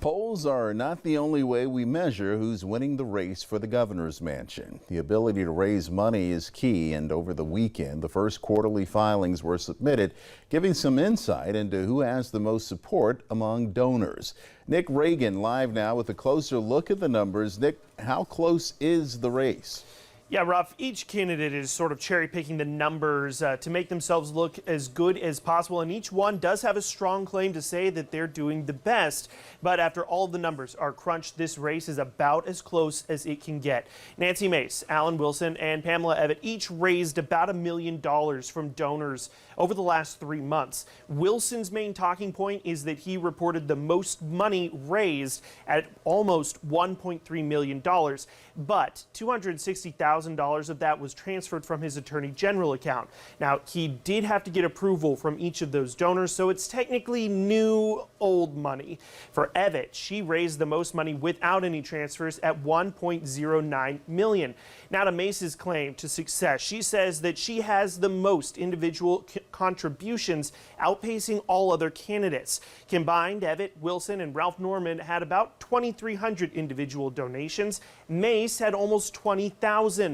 Polls are not the only way we measure who's winning the race for the governor's mansion. The ability to raise money is key, and over the weekend, the first quarterly filings were submitted, giving some insight into who has the most support among donors. Nick Reagan live now with a closer look at the numbers. Nick, how close is the race? Yeah, Ruff, each candidate is sort of cherry picking the numbers to make themselves look as good as possible, and each one does have a strong claim to say that they're doing the best. But after all of the numbers are crunched, this race is about as close as it can get. Nancy Mace, Alan Wilson, and Pamela Evett each raised about $1 million from donors over the last 3 months. Wilson's main talking point is that he reported the most money raised at almost $1.3 million, but $260,000 of that was transferred from his Attorney General account. Now, he did have to get approval from each of those donors, so it's technically new old money. For Evett, she raised the most money without any transfers at $1.09 million. Now to Mace's claim to success, she says that she has the most individual contributions, outpacing all other candidates. Combined, Evett, Wilson, and Ralph Norman had about 2,300 individual donations. Mace had almost 20,000.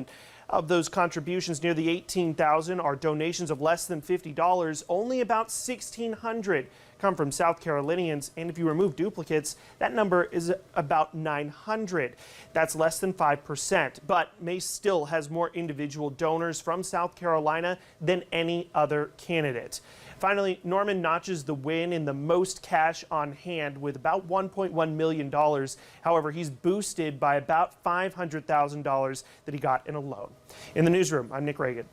Of those contributions, near the 18,000 are donations of less than $50. Only about 1,600 come from South Carolinians, and if you remove duplicates, that number is about 900. That's less than 5%, but Mace still has more individual donors from South Carolina than any other candidate. Finally, Norman notches the win in the most cash on hand with about $1.1 million. However, he's boosted by about $500,000 that he got in a loan. In the newsroom, I'm Nick Reagan.